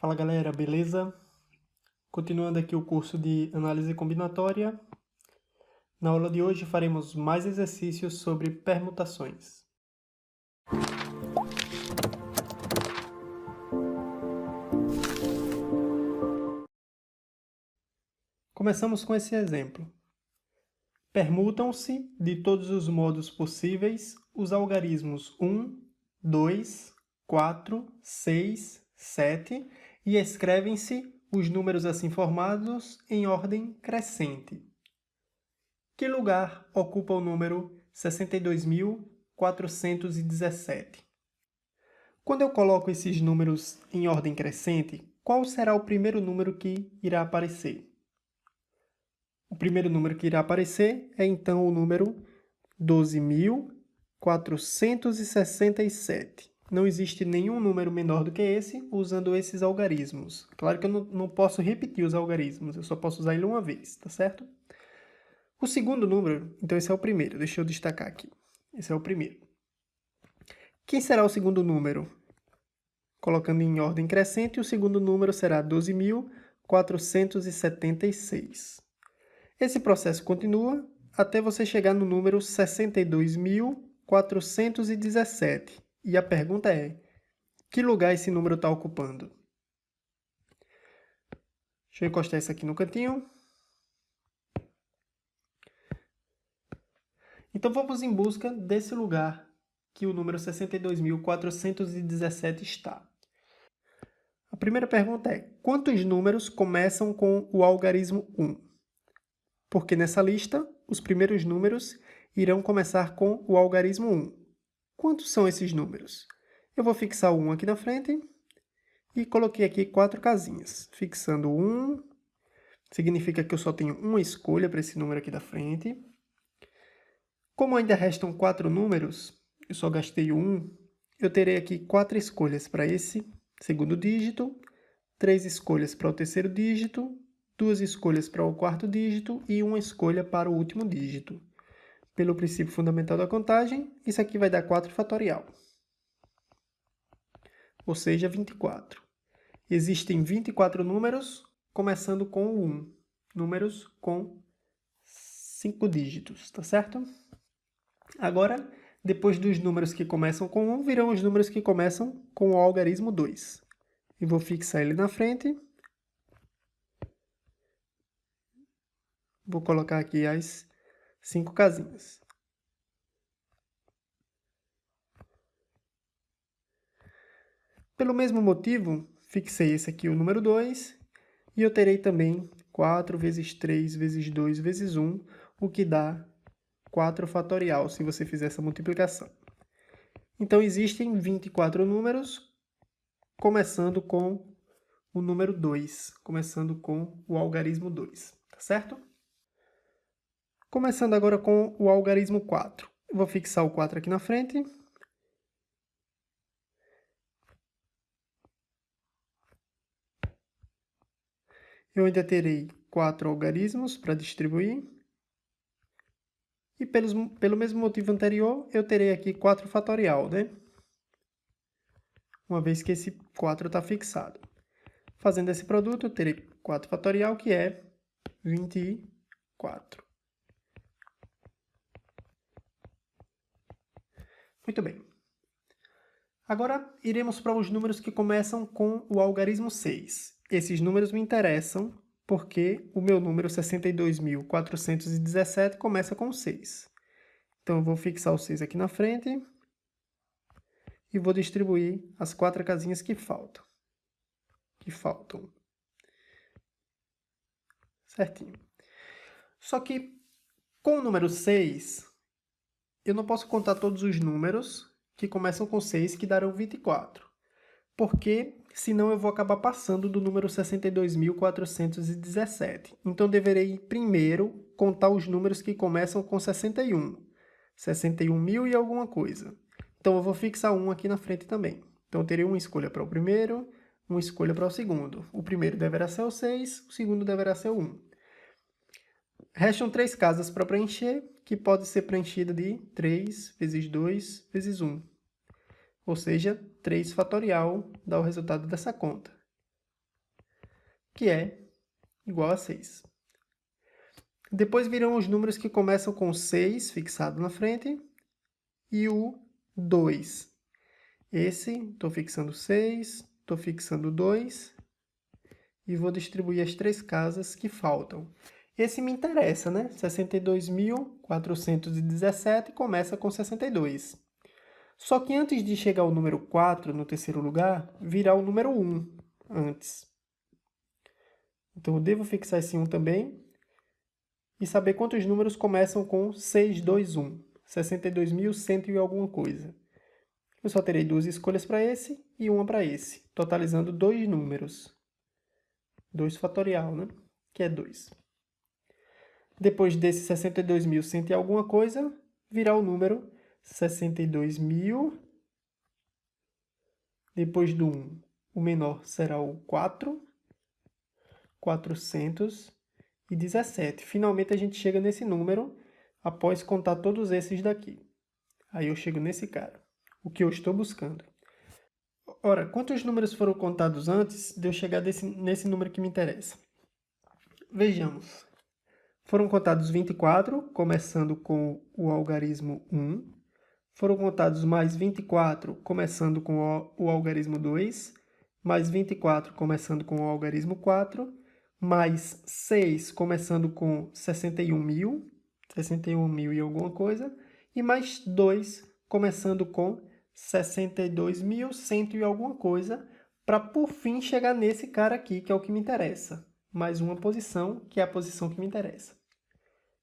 Fala galera, beleza? Continuando aqui o curso de análise combinatória. Na aula de hoje faremos mais exercícios sobre permutações. Começamos com esse exemplo. Permutam-se de todos os modos possíveis os algarismos 1, 2, 4, 6, 7 e escrevem-se os números assim formados em ordem crescente. Que lugar ocupa o número 62.417? Quando eu coloco esses números em ordem crescente, qual será o primeiro número que irá aparecer? O primeiro número que irá aparecer é então o número 12.467. Não existe nenhum número menor do que esse usando esses algarismos. Claro que eu não posso repetir os algarismos, eu só posso usar ele uma vez, tá certo? O segundo número, então esse é o primeiro, deixa eu destacar aqui. Esse é o primeiro. Quem será o segundo número? Colocando em ordem crescente, o segundo número será 12.476. Esse processo continua até você chegar no número 62.417. E a pergunta é, que lugar esse número está ocupando? Deixa eu encostar isso aqui no cantinho. Então vamos em busca desse lugar que o número 62.417 está. A primeira pergunta é, quantos números começam com o algarismo 1? Porque nessa lista, os primeiros números irão começar com o algarismo 1. Quantos são esses números? Eu vou fixar o 1 aqui na frente e coloquei aqui 4 casinhas. Fixando o 1, significa que eu só tenho uma escolha para esse número aqui da frente. Como ainda restam 4 números, eu só gastei o 1, eu terei aqui 4 escolhas para esse segundo dígito, 3 escolhas para o terceiro dígito, 2 escolhas para o quarto dígito e uma escolha para o último dígito. Pelo princípio fundamental da contagem, isso aqui vai dar 4 fatorial, ou seja, 24. Existem 24 números, começando com o 1. Números com 5 dígitos, tá certo? Agora, depois dos números que começam com 1, virão os números que começam com o algarismo 2. E vou fixar ele na frente. Vou colocar aqui as 5 casinhas. Pelo mesmo motivo, fixei esse aqui, o número 2, e eu terei também 4 vezes 3 vezes 2 vezes 1, o que dá 4 fatorial, se você fizer essa multiplicação. Então, existem 24 números, começando com o número 2, começando com o algarismo 2, tá certo? Começando agora com o algarismo 4. Eu vou fixar o 4 aqui na frente. Eu ainda terei 4 algarismos para distribuir. E pelo mesmo motivo anterior, eu terei aqui 4 fatorial, né? Uma vez que esse 4 está fixado. Fazendo esse produto, eu terei 4 fatorial, que é 24. Muito bem. Agora, iremos para os números que começam com o algarismo 6. Esses números me interessam porque o meu número 62.417 começa com 6. Então, eu vou fixar o 6 aqui na frente e vou distribuir as 4 casinhas que faltam. Certinho. Só que, com o número 6, eu não posso contar todos os números que começam com 6, que darão 24. Porque, senão eu vou acabar passando do número 62.417. Então, deverei primeiro contar os números que começam com 61. 61.000 e alguma coisa. Então, eu vou fixar 1 aqui na frente também. Então, eu terei uma escolha para o primeiro, uma escolha para o segundo. O primeiro deverá ser o 6, o segundo deverá ser o 1. Restam 3 casas para preencher, que pode ser preenchida de 3 vezes 2 vezes 1. Ou seja, 3 fatorial dá o resultado dessa conta. que é igual a 6. Depois virão os números que começam com 6 fixado na frente e o 2. Esse, estou fixando 6, estou fixando 2 e vou distribuir as 3 casas que faltam. Esse me interessa, né? 62.417 começa com 62. Só que antes de chegar ao número 4 no terceiro lugar, virá o número 1 antes. Então eu devo fixar esse 1 também e saber quantos números começam com 621. 62.100 e alguma coisa. Eu só terei 2 escolhas para esse e uma para esse, totalizando 2 números. 2 fatorial, né? Que é 2. Depois desse 62.100 e alguma coisa, virá o número 62.000. Depois do 1, o menor será o 417. Finalmente a gente chega nesse número após contar todos esses daqui. Aí eu chego nesse cara, o que eu estou buscando. Ora, quantos números foram contados antes de eu chegar nesse número que me interessa? Vejamos. Foram contados 24, começando com o algarismo 1. Foram contados mais 24, começando com o algarismo 2. Mais 24, começando com o algarismo 4. Mais 6, começando com 61.000. 61.000 e alguma coisa. E mais 2, começando com 62.100 e alguma coisa, para por fim chegar nesse cara aqui, que é o que me interessa. Mais uma posição, que é a posição que me interessa.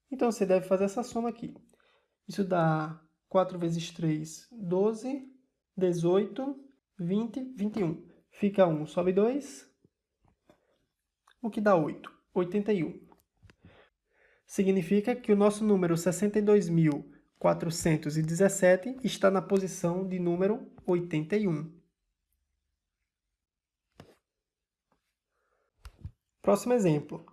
Então, você deve fazer essa soma aqui. Isso dá 4 vezes 3, 12, 18, 20, 21. Fica 1, sobe 2, o que dá 8, 81. Significa que o nosso número 62.417 está na posição de número 81. Próximo exemplo.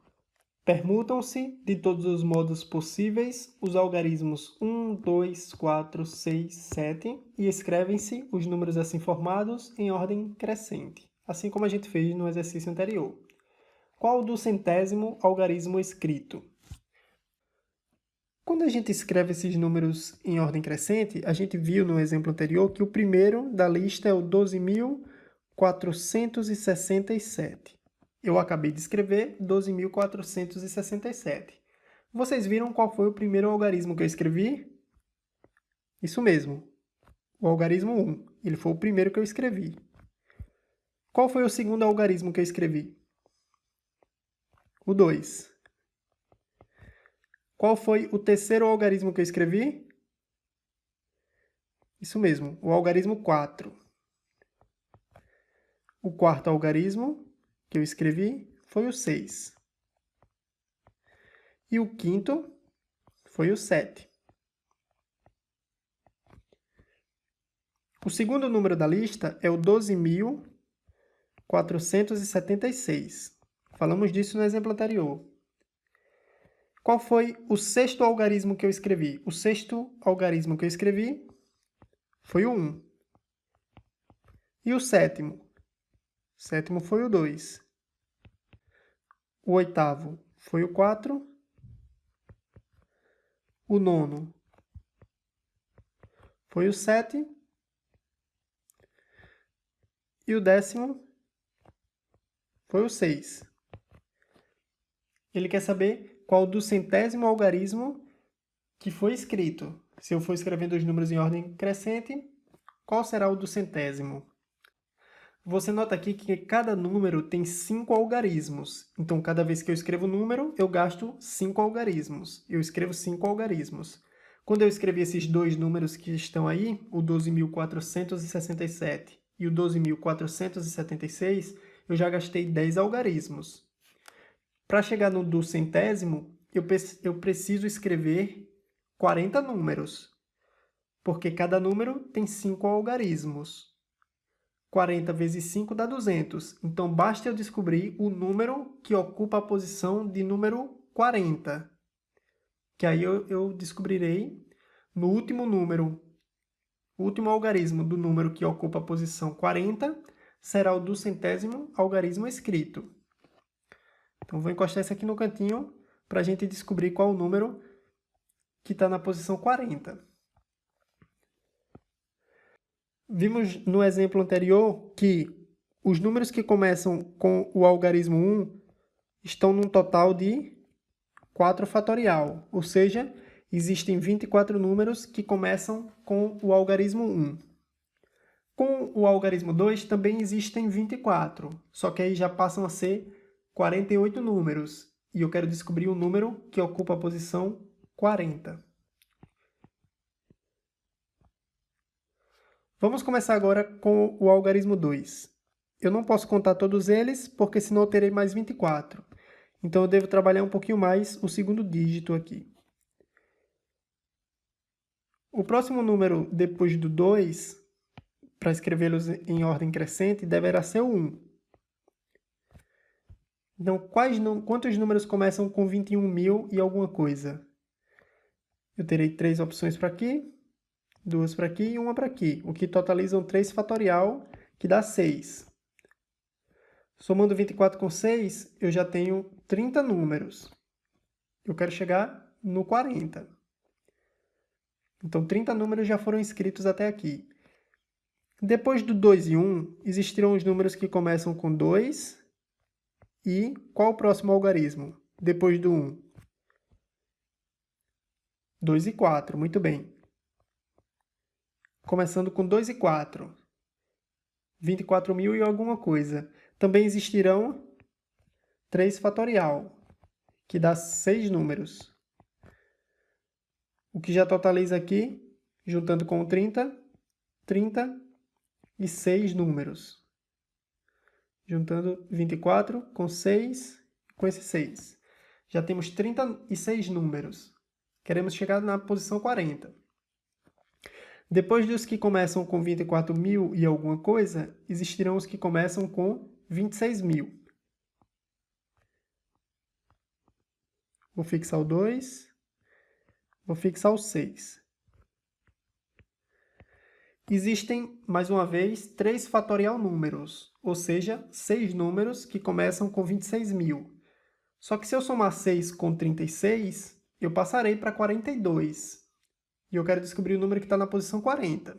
Permutam-se, de todos os modos possíveis, os algarismos 1, 2, 4, 6, 7 e escrevem-se os números assim formados em ordem crescente, assim como a gente fez no exercício anterior. Qual o duzentésimo algarismo escrito? Quando a gente escreve esses números em ordem crescente, a gente viu no exemplo anterior que o primeiro da lista é o 12.467. Eu acabei de escrever 12.467. Vocês viram qual foi o primeiro algarismo que eu escrevi? Isso mesmo, o algarismo 1. Ele foi o primeiro que eu escrevi. Qual foi o segundo algarismo que eu escrevi? O 2. Qual foi o terceiro algarismo que eu escrevi? Isso mesmo, o algarismo 4. O quarto algarismo que eu escrevi foi o 6. E o quinto foi o 7. O segundo número da lista é o 12.476. Falamos disso no exemplo anterior. Qual foi o sexto algarismo que eu escrevi? O sexto algarismo que eu escrevi foi o 1. E o sétimo? O sétimo foi o 2. O oitavo foi o 4. O nono foi o 7. E o décimo foi o 6. Ele quer saber qual o duzentésimo algarismo que foi escrito. Se eu for escrevendo os números em ordem crescente, qual será o duzentésimo? Você nota aqui que cada número tem 5 algarismos. Então, cada vez que eu escrevo um número, eu gasto 5 algarismos. Eu escrevo 5 algarismos. Quando eu escrevi esses dois números que estão aí, o 12.467 e o 12.476, eu já gastei 10 algarismos. Para chegar no duzentésimo, eu preciso escrever 40 números, porque cada número tem 5 algarismos. 40 vezes 5 dá 200. Então, basta eu descobrir o número que ocupa a posição de número 40. Que aí eu descobrirei no último número, o último algarismo do número que ocupa a posição 40 será o duzentésimo algarismo escrito. Então, vou encostar esse aqui no cantinho para a gente descobrir qual o número que está na posição 40. Vimos no exemplo anterior que os números que começam com o algarismo 1 estão num total de 4 fatorial, ou seja, existem 24 números que começam com o algarismo 1. Com o algarismo 2 também existem 24, só que aí já passam a ser 48 números, e eu quero descobrir o número que ocupa a posição 40. Vamos começar agora com o algarismo 2. Eu não posso contar todos eles, porque senão eu terei mais 24. Então, eu devo trabalhar um pouquinho mais o segundo dígito aqui. O próximo número depois do 2, para escrevê-los em ordem crescente, deverá ser o 1. Então, quantos números começam com 21.000 e alguma coisa? Eu terei 3 opções para aqui, 2 para aqui e 1 para aqui, o que totalizam 3 fatorial, que dá 6. Somando 24 com 6, eu já tenho 30 números. Eu quero chegar no 40. Então, 30 números já foram escritos até aqui. Depois do 2 e 1, existirão os números que começam com 2 e qual o próximo algarismo? Depois do 1. 2 e 4, muito bem. Começando com 2 e 4. 24.000 e alguma coisa. Também existirão 3 fatorial, que dá 6 números. O que já totaliza aqui, juntando com o 30, 36 números. Juntando 24 com 6, com esse 6. Já temos 36 números. Queremos chegar na posição 40. Depois dos que começam com 24.000 e alguma coisa, existirão os que começam com 26.000. Vou fixar o 2. Vou fixar o 6. Existem, mais uma vez, 3 fatorial números, ou seja, 6 números que começam com 26.000. Só que se eu somar 6 com 36, eu passarei para 42. E eu quero descobrir o número que está na posição 40.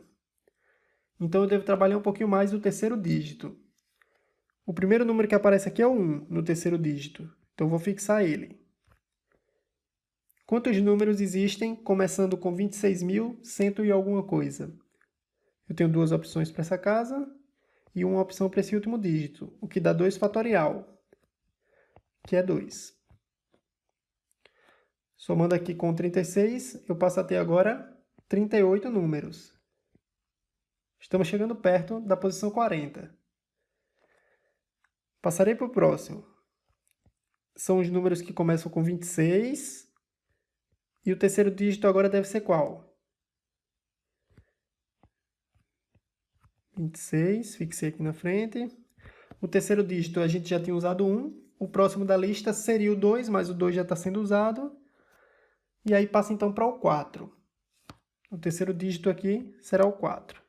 Então, eu devo trabalhar um pouquinho mais o terceiro dígito. O primeiro número que aparece aqui é o 1, no terceiro dígito. Então, eu vou fixar ele. Quantos números existem começando com 26.100 e alguma coisa? Eu tenho 2 opções para essa casa e uma opção para esse último dígito, o que dá 2 fatorial, que é 2. Somando aqui com 36, eu passo a ter agora 38 números. Estamos chegando perto da posição 40. Passarei para o próximo. São os números que começam com 26. E o terceiro dígito agora deve ser qual? 26, fixei aqui na frente. O terceiro dígito a gente já tinha usado 1. O próximo da lista seria o 2, mas o 2 já está sendo usado. E aí passa então para o 4. O terceiro dígito aqui será o 4.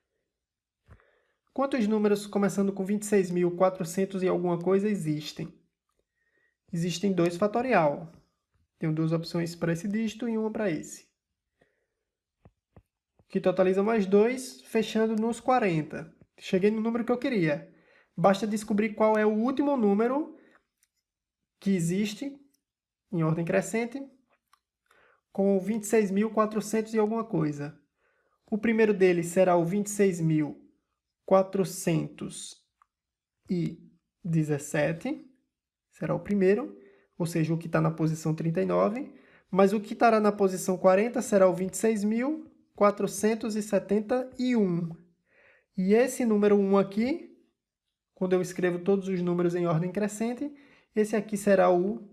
Quantos números começando com 26.400 e alguma coisa existem? Existem 2 fatorial. Tenho 2 opções para esse dígito e uma para esse. Que totaliza mais 2, fechando nos 40. Cheguei no número que eu queria. Basta descobrir qual é o último número que existe, em ordem crescente, com 26.400 e alguma coisa. O primeiro deles será o 26.417, será o primeiro, ou seja, o que está na posição 39, mas o que estará na posição 40 será o 26.471. E esse número 1 aqui, quando eu escrevo todos os números em ordem crescente, esse aqui será o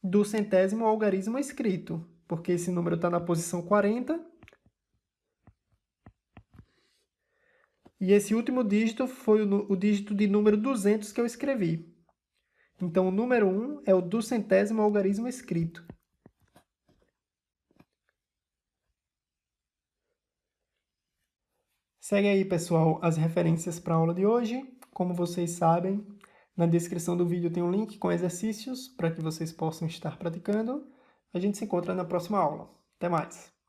do centésimo algarismo escrito, porque esse número está na posição 40. E esse último dígito foi o dígito de número 200 que eu escrevi. Então, o número 1 é o do centésimo algarismo escrito. Segue aí, pessoal, as referências para a aula de hoje. Como vocês sabem, Na descrição do vídeo tem um link com exercícios para que vocês possam estar praticando. A gente se encontra na próxima aula. Até mais!